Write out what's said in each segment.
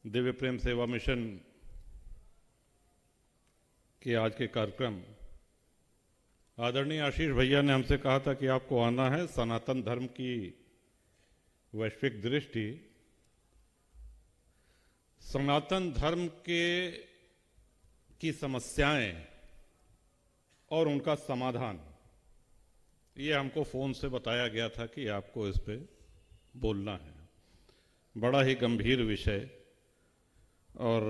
दिव्य प्रेम सेवा मिशन के आज के कार्यक्रम, आदरणीय आशीष भैया ने हमसे कहा था कि आपको आना है। सनातन धर्म की वैश्विक दृष्टि, सनातन धर्म की समस्याएं और उनका समाधान, ये हमको फ़ोन से बताया गया था कि आपको इस पे बोलना है। बड़ा ही गंभीर विषय। और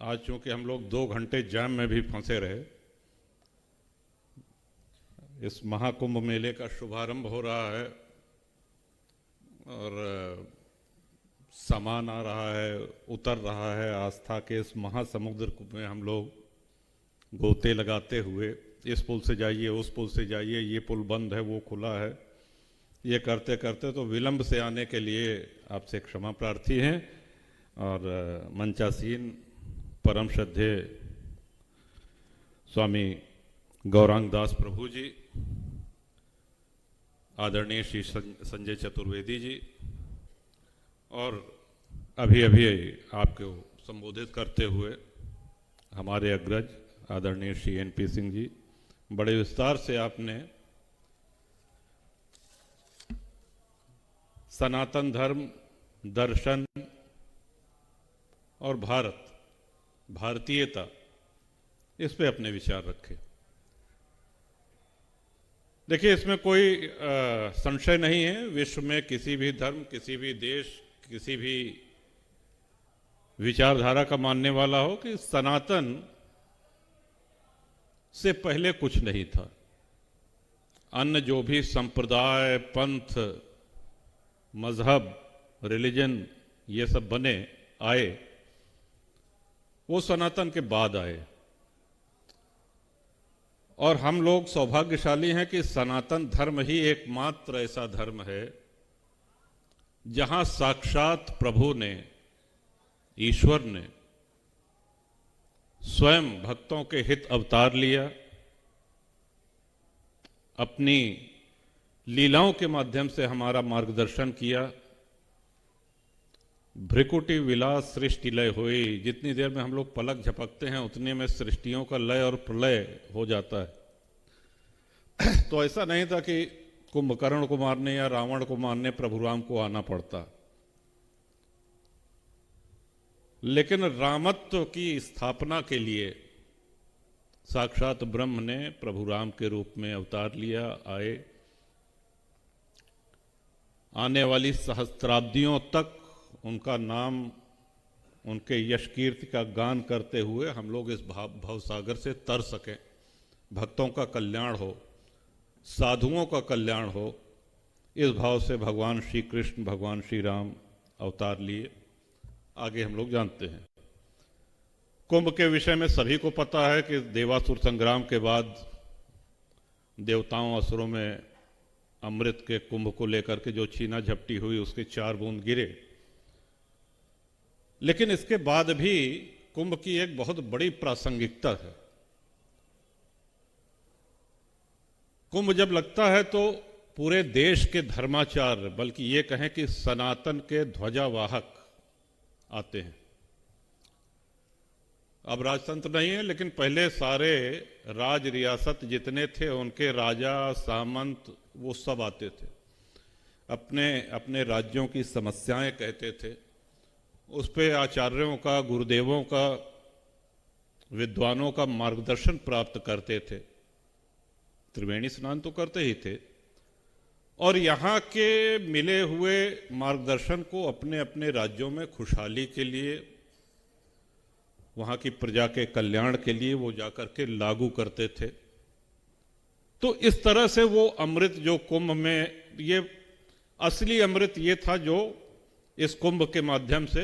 आज चूंकि हम लोग 2 घंटे जाम में भी फंसे रहे, इस महाकुंभ मेले का शुभारंभ हो रहा है और सामान आ रहा है, उतर रहा है। आस्था के इस महासमुद्र में हम लोग गोते लगाते हुए इस पुल से जाइए, उस पुल से जाइए, ये पुल बंद है, वो खुला है, ये करते करते तो विलंब से आने के लिए आपसे क्षमा प्रार्थी हैं। और मंचासीन परम श्रद्धेय स्वामी गौरांग दास प्रभु जी, आदरणीय श्री संजय चतुर्वेदी जी, और अभी अभी आपको संबोधित करते हुए हमारे अग्रज आदरणीय श्री NP सिंह जी, बड़े विस्तार से आपने सनातन धर्म, दर्शन और भारतीयता, इस पे अपने विचार रखे। देखिए, इसमें कोई संशय नहीं है, विश्व में किसी भी धर्म, किसी भी देश, किसी भी विचारधारा का मानने वाला हो कि सनातन से पहले कुछ नहीं था। अन्य जो भी संप्रदाय, पंथ, मजहब, रिलीजन ये सब बने आए, वो सनातन के बाद आए। और हम लोग सौभाग्यशाली हैं कि सनातन धर्म ही एकमात्र ऐसा धर्म है जहां साक्षात प्रभु ने, ईश्वर ने स्वयं भक्तों के हित अवतार लिया, अपनी लीलाओं के माध्यम से हमारा मार्गदर्शन किया। भ्रिकुटी विलास सृष्टि लय हुई। जितनी देर में हम लोग पलक झपकते हैं उतने में सृष्टियों का लय और प्रलय हो जाता है। तो ऐसा नहीं था कि कुंभकर्ण को मारने या रावण को मारने प्रभु राम को आना पड़ता, लेकिन रामत्व की स्थापना के लिए साक्षात ब्रह्म ने प्रभु राम के रूप में अवतार लिया, आए। आने वाली सहस्त्राब्दियों तक उनका नाम, उनके यश कीर्ति का गान करते हुए हम लोग इस भवसागर से तर सकें, भक्तों का कल्याण हो, साधुओं का कल्याण हो, इस भाव से भगवान श्री कृष्ण, भगवान श्री राम अवतार लिए। आगे हम लोग जानते हैं। कुंभ के विषय में सभी को पता है कि देवासुर संग्राम के बाद देवताओं असुरों में अमृत के कुंभ को लेकर के जो छीना झपटी हुई, उसके 4 बूंद गिरे। लेकिन इसके बाद भी कुंभ की एक बहुत बड़ी प्रासंगिकता है। कुंभ जब लगता है तो पूरे देश के धर्माचार्य, बल्कि ये कहें कि सनातन के ध्वजावाहक आते हैं। अब राजतंत्र नहीं है, लेकिन पहले सारे राज रियासत जितने थे, उनके राजा, सामंत, वो सब आते थे, अपने अपने राज्यों की समस्याएं कहते थे, उस पे आचार्यों का, गुरुदेवों का, विद्वानों का मार्गदर्शन प्राप्त करते थे। त्रिवेणी स्नान तो करते ही थे, और यहाँ के मिले हुए मार्गदर्शन को अपने अपने राज्यों में खुशहाली के लिए, वहाँ की प्रजा के कल्याण के लिए वो जाकर के लागू करते थे। तो इस तरह से वो अमृत जो कुंभ में, ये असली अमृत ये था जो इस कुंभ के माध्यम से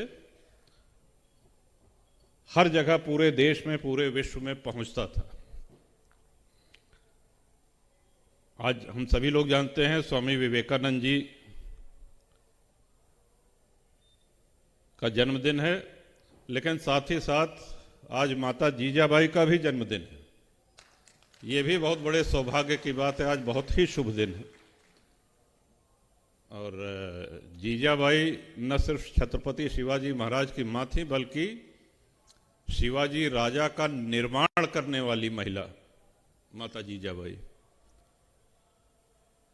हर जगह, पूरे देश में, पूरे विश्व में पहुंचता था। आज हम सभी लोग जानते हैं स्वामी विवेकानंद जी का जन्मदिन है, लेकिन साथ ही साथ आज माता जीजाबाई का भी जन्मदिन है। ये भी बहुत बड़े सौभाग्य की बात है, आज बहुत ही शुभ दिन है। और जीजाबाई न सिर्फ छत्रपति शिवाजी महाराज की मां थी, बल्कि शिवाजी राजा का निर्माण करने वाली महिला माता जीजाबाई।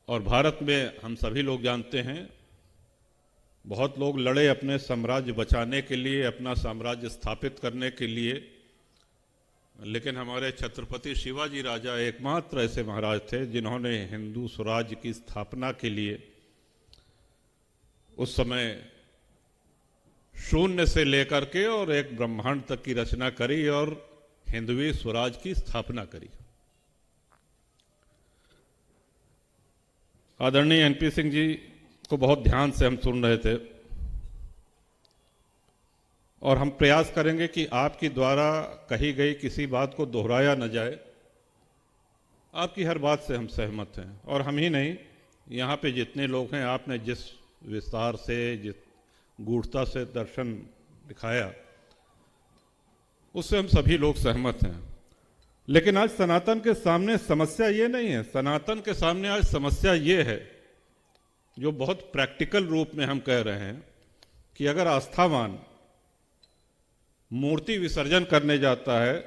और भारत में हम सभी लोग जानते हैं, बहुत लोग लड़े अपने साम्राज्य बचाने के लिए, अपना साम्राज्य स्थापित करने के लिए, लेकिन हमारे छत्रपति शिवाजी राजा एकमात्र ऐसे महाराज थे जिन्होंने हिंदू स्वराज्य की स्थापना के लिए उस समय शून्य से लेकर के और एक ब्रह्मांड तक की रचना करी और हिंदवी स्वराज की स्थापना करी। आदरणीय एनपी सिंह जी को बहुत ध्यान से हम सुन रहे थे और हम प्रयास करेंगे कि आपकी द्वारा कही गई किसी बात को दोहराया न जाए। आपकी हर बात से हम सहमत हैं, और हम ही नहीं, यहाँ पे जितने लोग हैं, आपने जिस विस्तार से, जिस गूढ़ता से दर्शन दिखाया, उससे हम सभी लोग सहमत हैं। लेकिन आज सनातन के सामने समस्या ये नहीं है। सनातन के सामने आज समस्या ये है, जो बहुत प्रैक्टिकल रूप में हम कह रहे हैं, कि अगर आस्थावान मूर्ति विसर्जन करने जाता है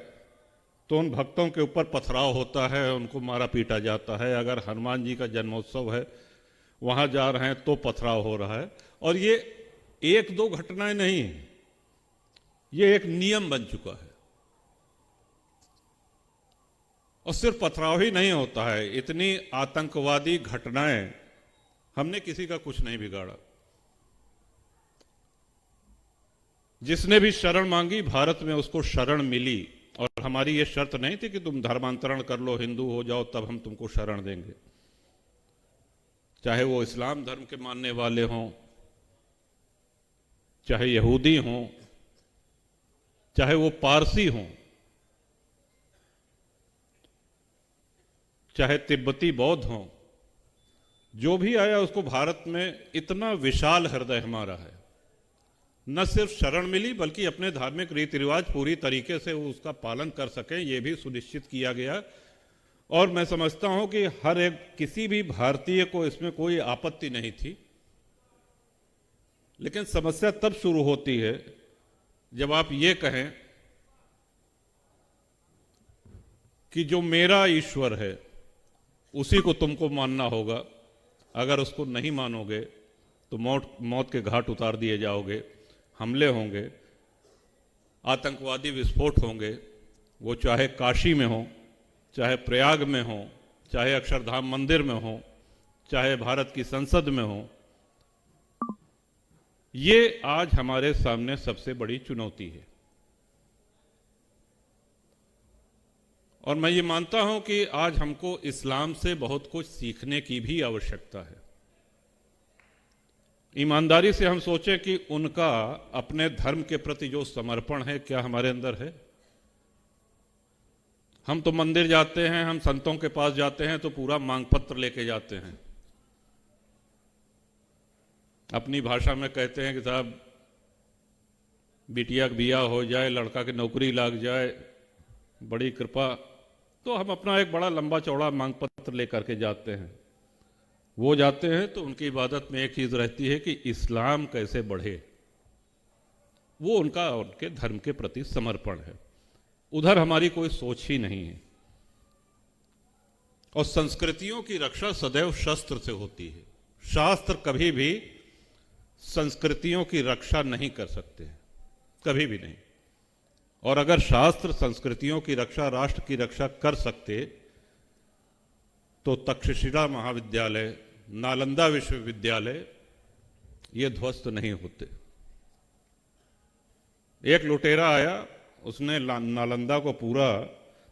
तो उन भक्तों के ऊपर पथराव होता है, उनको मारा पीटा जाता है। अगर हनुमान जी का जन्मोत्सव है, वहां जा रहे हैं तो पथराव हो रहा है। और ये एक दो घटनाएं नहीं है, ये एक नियम बन चुका है। और सिर्फ पथराव ही नहीं होता है, इतनी आतंकवादी घटनाएं, हमने किसी का कुछ नहीं बिगाड़ा। जिसने भी शरण मांगी, भारत में उसको शरण मिली। और हमारी ये शर्त नहीं थी कि तुम धर्मांतरण कर लो, हिंदू हो जाओ, तब हम तुमको शरण देंगे। चाहे वो इस्लाम धर्म के मानने वाले हों, चाहे यहूदी हों, चाहे वो पारसी हों, चाहे तिब्बती बौद्ध हों, जो भी आया उसको भारत में इतना विशाल हृदय हमारा है। न सिर्फ शरण मिली, बल्कि अपने धार्मिक रीति रिवाज पूरी तरीके से वो उसका पालन कर सकें, ये भी सुनिश्चित किया गया। और मैं समझता हूं कि हर एक, किसी भी भारतीय को इसमें कोई आपत्ति नहीं थी। लेकिन समस्या तब शुरू होती है जब आप ये कहें कि जो मेरा ईश्वर है उसी को तुमको मानना होगा, अगर उसको नहीं मानोगे तो मौत के घाट उतार दिए जाओगे, हमले होंगे, आतंकवादी विस्फोट होंगे, वो चाहे काशी में हो, चाहे प्रयाग में हो, चाहे अक्षरधाम मंदिर में हो, चाहे भारत की संसद में हो। ये आज हमारे सामने सबसे बड़ी चुनौती है। और मैं ये मानता हूं कि आज हमको इस्लाम से बहुत कुछ सीखने की भी आवश्यकता है। ईमानदारी से हम सोचें कि उनका अपने धर्म के प्रति जो समर्पण है, क्या हमारे अंदर है? हम तो मंदिर जाते हैं, हम संतों के पास जाते हैं तो पूरा मांग पत्र लेके जाते हैं। अपनी भाषा में कहते हैं कि साहब बिटिया का बिया हो जाए, लड़का की नौकरी लग जाए, बड़ी कृपा। तो हम अपना एक बड़ा लंबा चौड़ा मांग पत्र लेकर के जाते हैं। वो जाते हैं तो उनकी इबादत में एक चीज रहती है कि इस्लाम कैसे बढ़े। वो उनका, उनके धर्म के प्रति समर्पण है। उधर हमारी कोई सोच ही नहीं है। और संस्कृतियों की रक्षा सदैव शस्त्र से होती है। शास्त्र कभी भी संस्कृतियों की रक्षा नहीं कर सकते, कभी भी नहीं। और अगर शास्त्र संस्कृतियों की रक्षा, राष्ट्र की रक्षा कर सकते तो तक्षशिला महाविद्यालय, नालंदा विश्वविद्यालय ये ध्वस्त नहीं होते। एक लुटेरा आया, उसने नालंदा को पूरा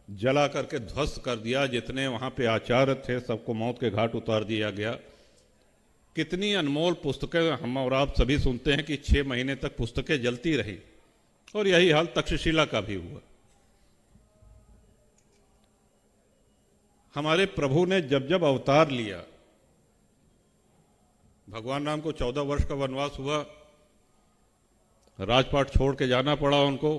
जला करके ध्वस्त कर दिया। जितने वहां पे आचार्य थे सबको मौत के घाट उतार दिया गया। कितनी अनमोल पुस्तकें हम और आप सभी सुनते हैं कि 6 महीने तक पुस्तकें जलती रही, और यही हाल तक्षशिला का भी हुआ। हमारे प्रभु ने जब जब अवतार लिया, भगवान राम को 14 वर्ष का वनवास हुआ, राजपाट छोड़ के जाना पड़ा उनको।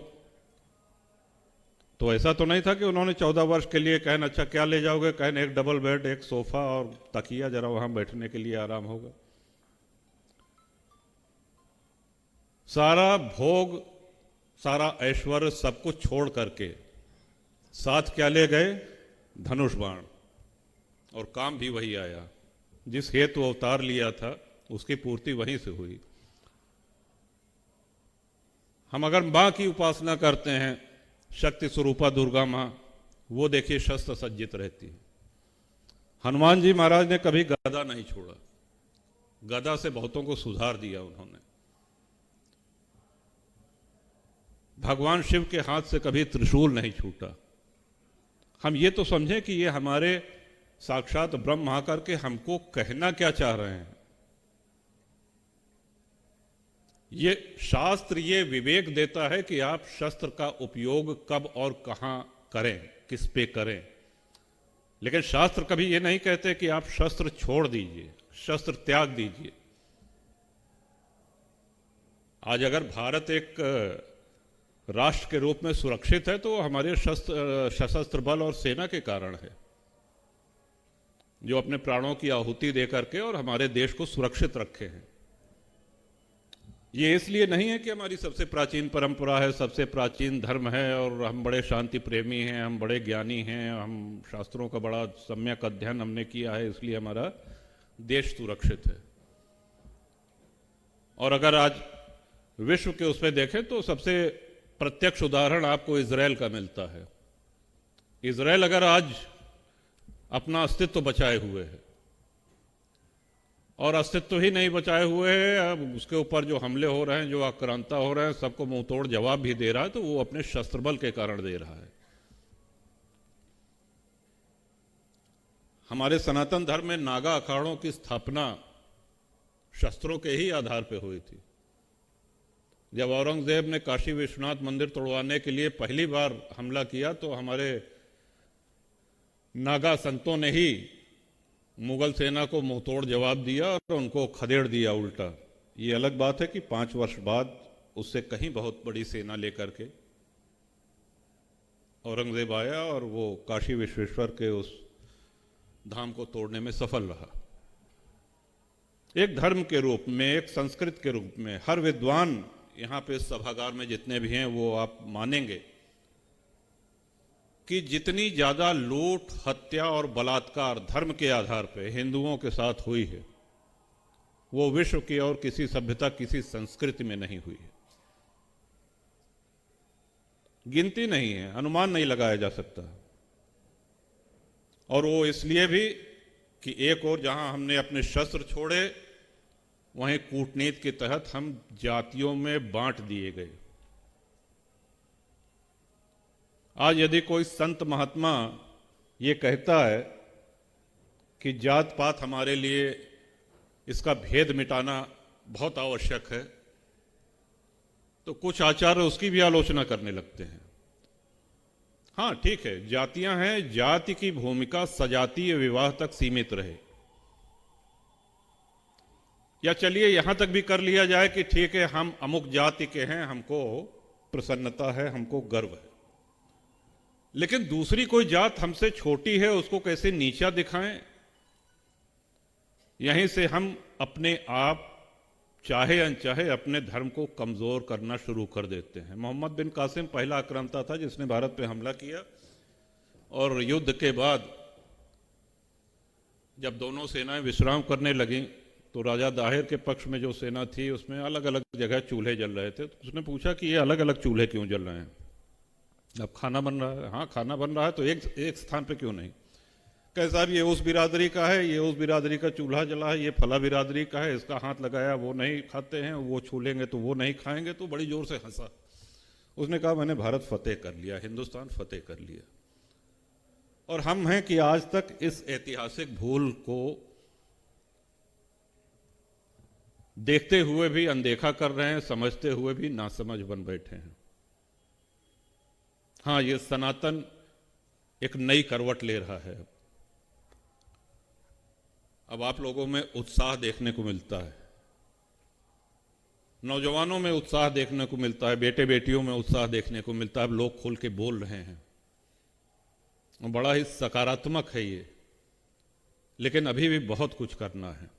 तो ऐसा तो नहीं था कि उन्होंने 14 वर्ष के लिए कहन अच्छा क्या ले जाओगे, कहन एक डबल बेड, एक सोफा और तकिया, जरा वहां बैठने के लिए आराम होगा। सारा भोग, सारा ऐश्वर्य, सब कुछ छोड़ करके साथ क्या ले गए? धनुष बाण। और काम भी वही आया, जिस हेतु अवतार लिया था उसकी पूर्ति वहीं से हुई। हम अगर मां की उपासना करते हैं, शक्ति स्वरूपा दुर्गा मां, वो देखिए शस्त्र सज्जित रहती है। हनुमान जी महाराज ने कभी गदा नहीं छोड़ा, गदा से बहुतों को सुधार दिया उन्होंने। भगवान शिव के हाथ से कभी त्रिशूल नहीं छूटा। हम ये तो समझें कि ये हमारे साक्षात ब्रह्म आकर के हमको कहना क्या चाह रहे हैं। ये शास्त्र ये विवेक देता है कि आप शस्त्र का उपयोग कब और कहां करें, किस पे करें, लेकिन शास्त्र कभी ये नहीं कहते कि आप शस्त्र छोड़ दीजिए, शस्त्र त्याग दीजिए। आज अगर भारत एक राष्ट्र के रूप में सुरक्षित है तो हमारे सशस्त्र बल और सेना के कारण है, जो अपने प्राणों की आहुति दे करके और हमारे देश को सुरक्षित रखे हैं। ये इसलिए नहीं है कि हमारी सबसे प्राचीन परंपरा है, सबसे प्राचीन धर्म है और हम बड़े शांति प्रेमी हैं, हम बड़े ज्ञानी हैं, हम शास्त्रों का बड़ा सम्यक अध्ययन हमने किया है, इसलिए हमारा देश सुरक्षित है। और अगर आज विश्व के उस पर देखें तो सबसे प्रत्यक्ष उदाहरण आपको इजराइल का मिलता है। इजराइल अगर आज अपना अस्तित्व बचाए हुए है, और अस्तित्व ही नहीं बचाए हुए है, अब उसके ऊपर जो हमले हो रहे हैं, जो आक्रांता हो रहे हैं, सबको मुंह तोड़ जवाब भी दे रहा है, तो वो अपने शस्त्र बल के कारण दे रहा है। हमारे सनातन धर्म में नागा अखाड़ों की स्थापना शस्त्रों के ही आधार पर हुई थी। जब औरंगजेब ने काशी विश्वनाथ मंदिर तोड़वाने के लिए पहली बार हमला किया तो हमारे नागा संतों ने ही मुगल सेना को मुंहतोड़ जवाब दिया और उनको खदेड़ दिया उल्टा। ये अलग बात है कि 5 वर्ष बाद उससे कहीं बहुत बड़ी सेना लेकर के औरंगजेब आया और वो काशी विश्वेश्वर के उस धाम को तोड़ने में सफल रहा। एक धर्म के रूप में, एक संस्कृति के रूप में, हर विद्वान यहां पे सभागार में जितने भी हैं वो आप मानेंगे कि जितनी ज्यादा लूट, हत्या और बलात्कार धर्म के आधार पर हिंदुओं के साथ हुई है, वो विश्व की और किसी सभ्यता, किसी संस्कृति में नहीं हुई है। गिनती नहीं है, अनुमान नहीं लगाया जा सकता। और वो इसलिए भी कि एक और जहां हमने अपने शस्त्र छोड़े, वहीं कूटनीति के तहत हम जातियों में बांट दिए गए। आज यदि कोई संत महात्मा ये कहता है कि जात पात हमारे लिए इसका भेद मिटाना बहुत आवश्यक है, तो कुछ आचार्य उसकी भी आलोचना करने लगते हैं। हाँ ठीक है, जातियां हैं, जाति की भूमिका सजातीय विवाह तक सीमित रहे, या चलिए यहां तक भी कर लिया जाए कि ठीक है हम अमुक जाति के हैं, हमको प्रसन्नता है, हमको गर्व है, लेकिन दूसरी कोई जात हमसे छोटी है उसको कैसे नीचा दिखाएं। यहीं से हम अपने आप चाहे अनचाहे अपने धर्म को कमजोर करना शुरू कर देते हैं। मोहम्मद बिन कासिम पहला आक्रांता था जिसने भारत पे हमला किया, और युद्ध के बाद जब दोनों सेनाएं विश्राम करने लगीं तो राजा दाहिर के पक्ष में जो सेना थी उसमें अलग अलग जगह चूल्हे जल रहे थे। तो उसने पूछा कि ये अलग अलग चूल्हे क्यों जल रहे हैं? अब खाना बन रहा है। हाँ खाना बन रहा है, तो एक स्थान पे क्यों नहीं? कहे साहब ये उस बिरादरी का है, ये उस बिरादरी का चूल्हा जला है, ये फला बिरादरी का है, इसका हाथ लगाया वो नहीं खाते हैं, वो छू लेंगे तो वो नहीं खाएंगे। तो बड़ी जोर से हंसा। उसने कहा मैंने भारत फतेह कर लिया, हिंदुस्तान फतेह कर लिया। और हम हैं कि आज तक इस ऐतिहासिक भूल को देखते हुए भी अनदेखा कर रहे हैं, समझते हुए भी नासमझ बन बैठे हैं। हाँ, ये सनातन एक नई करवट ले रहा है। अब आप लोगों में उत्साह देखने को मिलता है, नौजवानों में उत्साह देखने को मिलता है, बेटे बेटियों में उत्साह देखने को मिलता है। अब लोग खुल के बोल रहे हैं, बड़ा ही सकारात्मक है ये, लेकिन अभी भी बहुत कुछ करना है।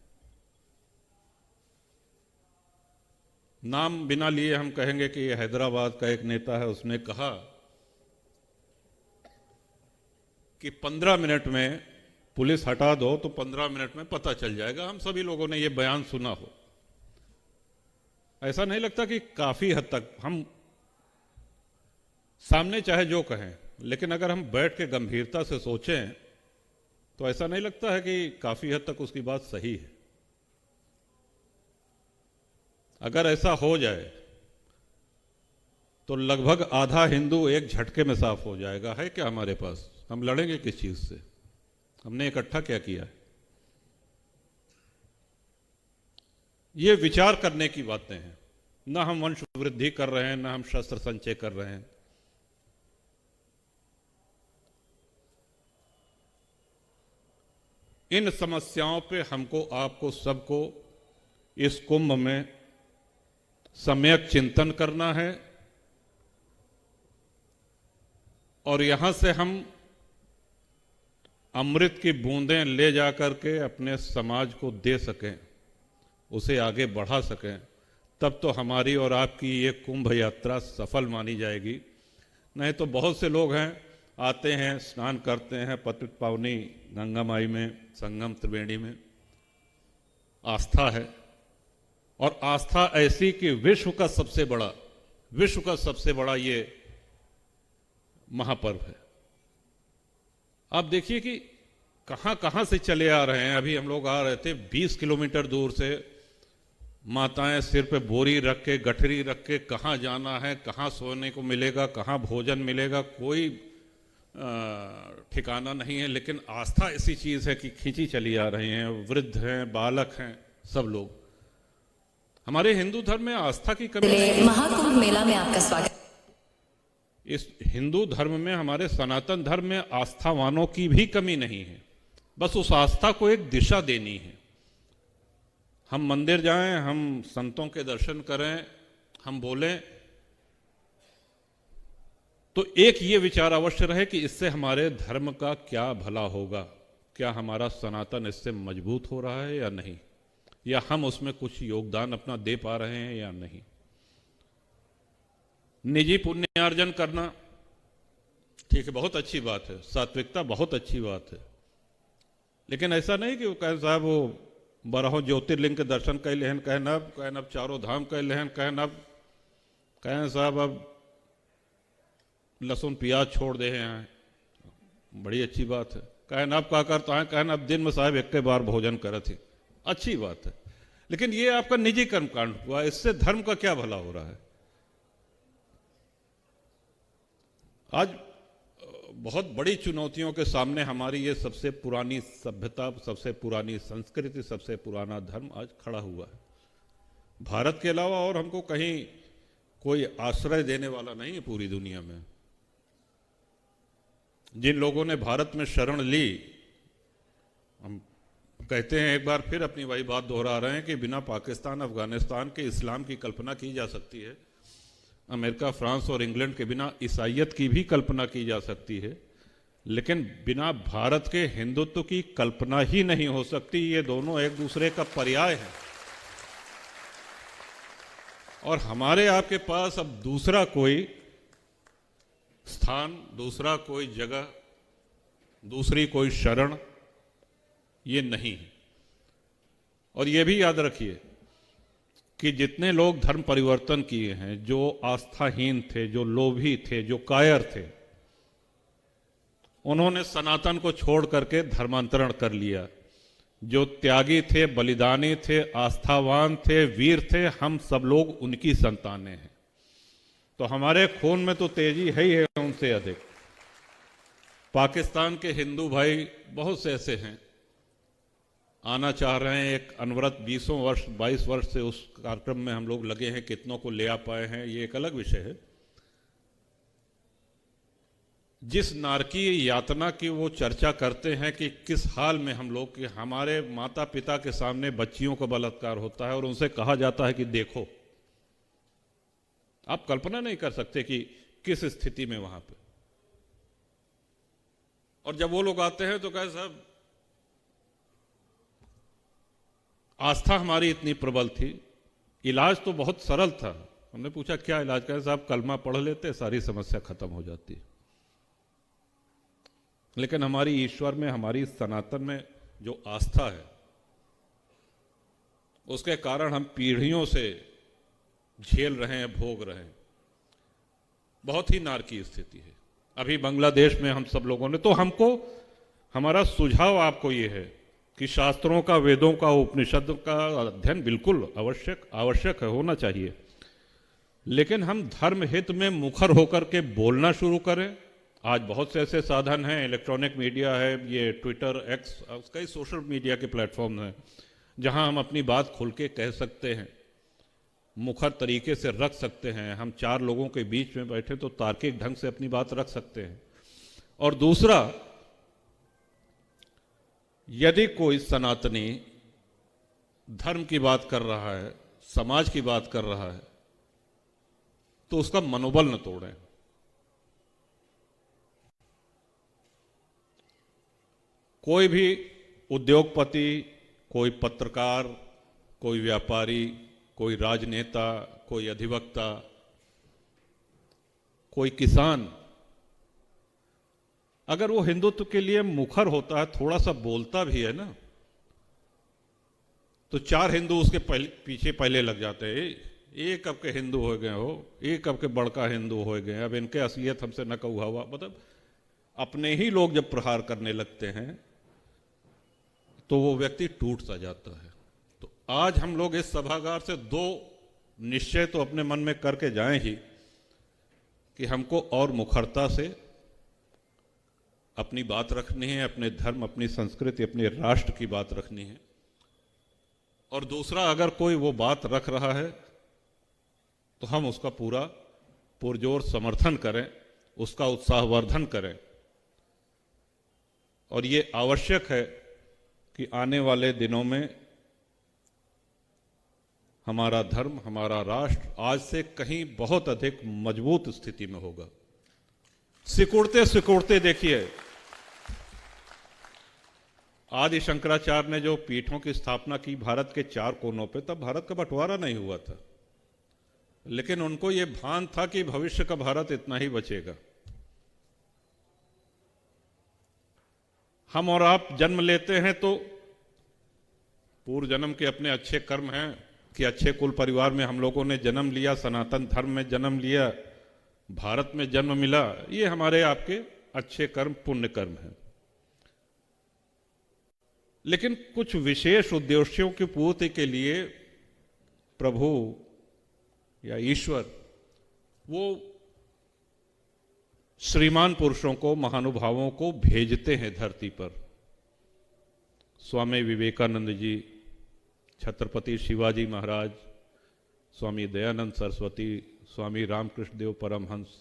नाम बिना लिए हम कहेंगे कि ये हैदराबाद का एक नेता है, उसने कहा कि 15 मिनट में पुलिस हटा दो तो 15 मिनट में पता चल जाएगा। हम सभी लोगों ने ये बयान सुना हो। ऐसा नहीं लगता कि काफी हद तक हम सामने चाहे जो कहें, लेकिन अगर हम बैठ के गंभीरता से सोचें तो ऐसा नहीं लगता है कि काफी हद तक उसकी बात सही है। अगर ऐसा हो जाए तो लगभग आधा हिंदू एक झटके में साफ हो जाएगा। है क्या हमारे पास? हम लड़ेंगे किस चीज से? हमने इकट्ठा क्या किया है? ये विचार करने की बातें हैं। ना हम वंश वृद्धि कर रहे हैं, ना हम शस्त्र संचय कर रहे हैं। इन समस्याओं पे हमको, आपको, सबको इस कुंभ में सम्यक चिंतन करना है और यहां से हम अमृत की बूंदें ले जाकर के अपने समाज को दे सकें, उसे आगे बढ़ा सकें, तब तो हमारी और आपकी ये कुंभ यात्रा सफल मानी जाएगी। नहीं तो बहुत से लोग हैं, आते हैं, स्नान करते हैं पतित पावनी गंगा माई में, संगम त्रिवेणी में। आस्था है, और आस्था ऐसी कि विश्व का सबसे बड़ा ये महापर्व है। आप देखिए कि कहां कहां से चले आ रहे हैं। अभी हम लोग आ रहे थे 20 किलोमीटर दूर से, माताएं सिर पे बोरी रख के, गठरी रख के, कहां जाना है, कहां सोने को मिलेगा, कहां भोजन मिलेगा, कोई ठिकाना नहीं है। लेकिन आस्था ऐसी चीज है कि खींची चली आ रही हैं। वृद्ध हैं, बालक हैं, सब लोग। हमारे हिंदू धर्म में आस्था की कमी, महाकुंभ मेला में आपका स्वागत। इस हिंदू धर्म में, हमारे सनातन धर्म में आस्थावानों की भी कमी नहीं है। बस उस आस्था को एक दिशा देनी है। हम मंदिर जाएं, हम संतों के दर्शन करें, हम बोलें, तो एक ये विचार अवश्य रहे कि इससे हमारे धर्म का क्या भला होगा, क्या हमारा सनातन इससे मजबूत हो रहा है या नहीं, या हम उसमें कुछ योगदान अपना दे पा रहे हैं या नहीं। निजी पुण्यार्जन करना ठीक है, बहुत अच्छी बात है, सात्विकता बहुत अच्छी बात है, लेकिन ऐसा नहीं कि वो कहें साहब वो 12 ज्योतिर्लिंग के दर्शन कर लेहन, कहन अब चारों धाम कर लेहन, कहें साहब अब लहसुन प्याज छोड़ दे हैं, बड़ी अच्छी बात है। कहन अब क्या करता है, कहन अब दिन में साहब एक बार भोजन करे थे, अच्छी बात है, लेकिन ये आपका निजी कर्मकांड हुआ, इससे धर्म का क्या भला हो रहा है? आज बहुत बड़ी चुनौतियों के सामने हमारी ये सबसे पुरानी सभ्यता, सबसे पुरानी संस्कृति, सबसे पुराना धर्म आज खड़ा हुआ है। भारत के अलावा और हमको कहीं कोई आश्रय देने वाला नहीं है पूरी दुनिया में। जिन लोगों ने भारत में शरण ली, हम कहते हैं, एक बार फिर अपनी वही बात दोहरा रहे हैं कि बिना पाकिस्तान, अफगानिस्तान के इस्लाम की कल्पना की जा सकती है। अमेरिका, फ्रांस और इंग्लैंड के बिना ईसाइयत की भी कल्पना की जा सकती है, लेकिन बिना भारत के हिंदुत्व की कल्पना ही नहीं हो सकती। ये दोनों एक दूसरे का पर्याय है। और हमारे आपके पास अब दूसरा कोई स्थान, दूसरा कोई जगह, दूसरी कोई शरण ये नहीं है। और ये भी याद रखिए कि जितने लोग धर्म परिवर्तन किए हैं, जो आस्थाहीन थे, जो लोभी थे, जो कायर थे, उन्होंने सनातन को छोड़ करके धर्मांतरण कर लिया। जो त्यागी थे, बलिदानी थे, आस्थावान थे, वीर थे, हम सब लोग उनकी संतानें हैं। तो हमारे खून में तो तेजी है ही है उनसे अधिक। पाकिस्तान के हिंदू भाई बहुत से ऐसे हैं, आना चाह रहे हैं। एक अनवरत 22 वर्ष से उस कार्यक्रम में हम लोग लगे हैं, कितनों को ले आ पाए हैं ये एक अलग विषय है। जिस नारकीय यातना की वो चर्चा करते हैं कि किस हाल में हम लोग, कि हमारे माता पिता के सामने बच्चियों का बलात्कार होता है और उनसे कहा जाता है कि देखो, आप कल्पना नहीं कर सकते कि किस स्थिति में वहां पे। और जब वो लोग आते हैं तो कहे साहब आस्था हमारी इतनी प्रबल थी, इलाज तो बहुत सरल था। हमने पूछा क्या इलाज करें साहब, कलमा पढ़ लेते सारी समस्या खत्म हो जाती। लेकिन हमारी ईश्वर में, हमारी सनातन में जो आस्था है, उसके कारण हम पीढ़ियों से झेल रहे हैं, भोग रहे हैं। बहुत ही नारकीय स्थिति है अभी बांग्लादेश में हम सब लोगों ने। तो हमको, हमारा सुझाव आपको ये है कि शास्त्रों का, वेदों का, उपनिषद का अध्ययन बिल्कुल आवश्यक है, होना चाहिए। लेकिन हम धर्म हित में मुखर होकर के बोलना शुरू करें। आज बहुत से ऐसे साधन हैं, इलेक्ट्रॉनिक मीडिया है, ये ट्विटर, एक्स, कई सोशल मीडिया के प्लेटफॉर्म हैं जहां हम अपनी बात खुल के कह सकते हैं, मुखर तरीके से रख सकते हैं। हम चार लोगों के बीच में बैठे तो तार्किक ढंग से अपनी बात रख सकते हैं। और दूसरा, यदि कोई सनातनी धर्म की बात कर रहा है, समाज की बात कर रहा है, तो उसका मनोबल न तोड़ें। कोई भी उद्योगपति, कोई पत्रकार, कोई व्यापारी, कोई राजनेता, कोई अधिवक्ता, कोई किसान, अगर वो हिंदुत्व के लिए मुखर होता है, थोड़ा सा बोलता भी है ना, तो चार हिंदू उसके पीछे पहले लग जाते हैं। ये कब के हिंदू हो गए हो, ये कब के बड़का हिंदू हो गए, अब इनके असलियत हमसे न कहुआ हुआ। मतलब अपने ही लोग जब प्रहार करने लगते हैं तो वो व्यक्ति टूट सा जाता है। तो आज हम लोग इस सभागार से दो निश्चय तो अपने मन में करके जाएं ही कि हमको और मुखरता से अपनी बात रखनी है, अपने धर्म, अपनी संस्कृति, अपने राष्ट्र की बात रखनी है। और दूसरा, अगर कोई वो बात रख रहा है तो हम उसका पूरा पुरजोर समर्थन करें, उसका उत्साहवर्धन करें। और ये आवश्यक है कि आने वाले दिनों में हमारा धर्म, हमारा राष्ट्र आज से कहीं बहुत अधिक मजबूत स्थिति में होगा। सिकुड़ते सिकुड़ते देखिए, आदि शंकराचार्य ने जो पीठों की स्थापना की भारत के चार कोनों पे, तब भारत का बंटवारा नहीं हुआ था। लेकिन उनको ये भान था कि भविष्य का भारत इतना ही बचेगा। हम और आप जन्म लेते हैं तो पूर्व जन्म के अपने अच्छे कर्म हैं कि अच्छे कुल परिवार में हम लोगों ने जन्म लिया, सनातन धर्म में जन्म लिया, भारत में जन्म मिला। ये हमारे आपके अच्छे कर्म, पुण्य कर्म हैं। लेकिन कुछ विशेष उद्देश्यों की पूर्ति के लिए प्रभु या ईश्वर वो श्रीमान पुरुषों को, महानुभावों को भेजते हैं धरती पर। स्वामी विवेकानंद जी, छत्रपति शिवाजी महाराज, स्वामी दयानंद सरस्वती, स्वामी रामकृष्ण देव परमहंस,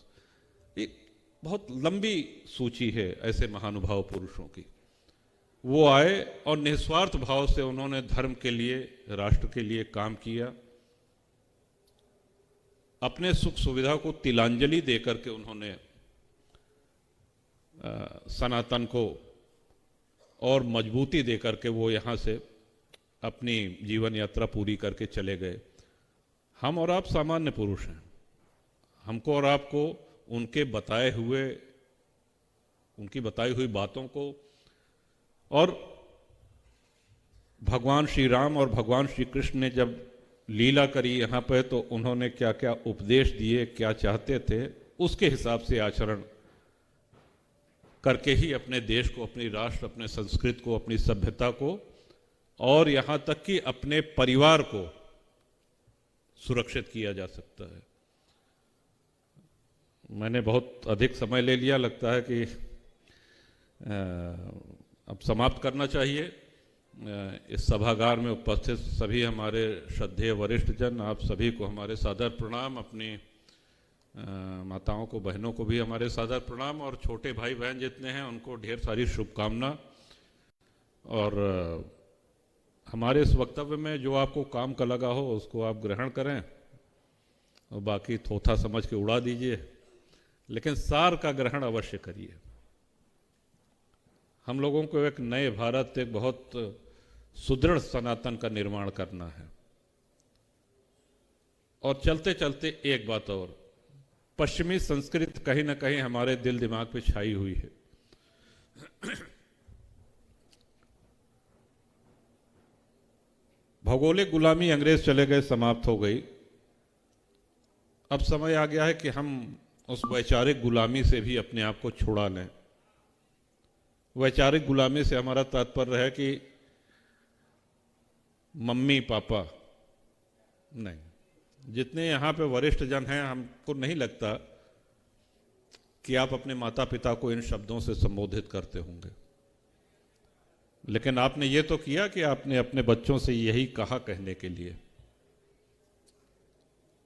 एक बहुत लंबी सूची है ऐसे महानुभाव पुरुषों की। वो आए और निस्वार्थ भाव से उन्होंने धर्म के लिए, राष्ट्र के लिए काम किया। अपने सुख सुविधा को तिलांजलि देकर के उन्होंने सनातन को और मजबूती देकर के वो यहाँ से अपनी जीवन यात्रा पूरी करके चले गए। हम और आप सामान्य पुरुष हैं। हमको और आपको उनके बताए हुए, उनकी बताई हुई बातों को, और भगवान श्री राम और भगवान श्री कृष्ण ने जब लीला करी यहाँ पे, तो उन्होंने क्या क्या उपदेश दिए, क्या चाहते थे, उसके हिसाब से आचरण करके ही अपने देश को, अपनी राष्ट्र, अपने संस्कृति को, अपनी सभ्यता को, और यहाँ तक कि अपने परिवार को सुरक्षित किया जा सकता है। मैंने बहुत अधिक समय ले लिया, लगता है कि अब समाप्त करना चाहिए। इस सभागार में उपस्थित सभी हमारे श्रद्धेय वरिष्ठ जन, आप सभी को हमारे सादर प्रणाम। अपनी माताओं को, बहनों को भी हमारे सादर प्रणाम, और छोटे भाई बहन जितने हैं उनको ढेर सारी शुभकामना। और हमारे इस वक्तव्य में जो आपको काम का लगा हो उसको आप ग्रहण करें, और बाकी थोथा समझ के उड़ा दीजिए, लेकिन सार का ग्रहण अवश्य करिए। हम लोगों को एक नए भारत, एक बहुत सुदृढ़ सनातन का निर्माण करना है। और चलते चलते एक बात और, पश्चिमी संस्कृति कहीं ना कहीं हमारे दिल दिमाग पे छाई हुई है। भौगोलिक गुलामी अंग्रेज चले गए, समाप्त हो गई। अब समय आ गया है कि हम उस वैचारिक गुलामी से भी अपने आप को छुड़ा लें। वैचारिक गुलामी से हमारा तात्पर्य है कि मम्मी पापा नहीं, जितने यहाँ पे वरिष्ठ जन हैं, हमको नहीं लगता कि आप अपने माता पिता को इन शब्दों से संबोधित करते होंगे, लेकिन आपने ये तो किया कि आपने अपने बच्चों से यही कहा कहने के लिए।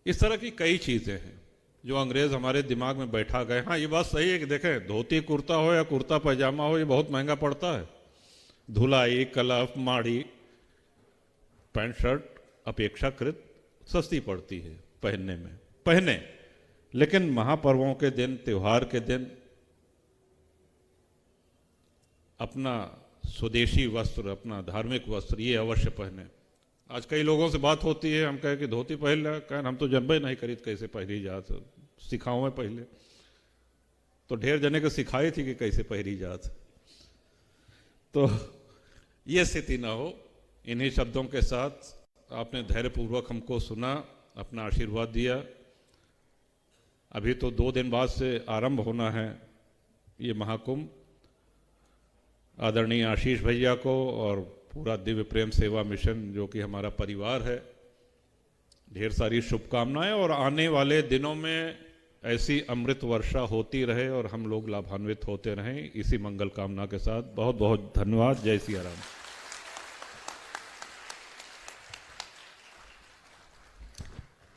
इस तरह की कई चीजें हैं जो अंग्रेज हमारे दिमाग में बैठा गए। हाँ, ये बात सही है कि देखें, धोती कुर्ता हो या कुर्ता पैजामा हो, ये बहुत महंगा पड़ता है। धुलाई, कलफ, माड़ी, पैंट शर्ट अपेक्षाकृत सस्ती पड़ती है पहनने में, पहने, लेकिन महापर्वों के दिन, त्योहार के दिन अपना स्वदेशी वस्त्र, अपना धार्मिक वस्त्र ये अवश्य पहने। आज कई लोगों से बात होती है, हम कहें कि धोती पहन ले, कहें हम तो जनबे नहीं खरीद कैसे पहनी जात, सिखाओ में पहले तो ढेर जने को सिखाई थी कि कैसे पहनी जात। तो ये स्थिति ना हो। इन्हीं शब्दों के साथ आपने धैर्यपूर्वक हमको सुना, अपना आशीर्वाद दिया। अभी तो 2 दिन बाद से आरंभ होना है ये महाकुंभ। आदरणीय आशीष भैया को और पूरा दिव्य प्रेम सेवा मिशन जो कि हमारा परिवार है, ढेर सारी शुभकामनाएं, और आने वाले दिनों में ऐसी अमृत वर्षा होती रहे और हम लोग लाभान्वित होते रहें, इसी मंगल कामना के साथ बहुत बहुत धन्यवाद। जय सिया राम।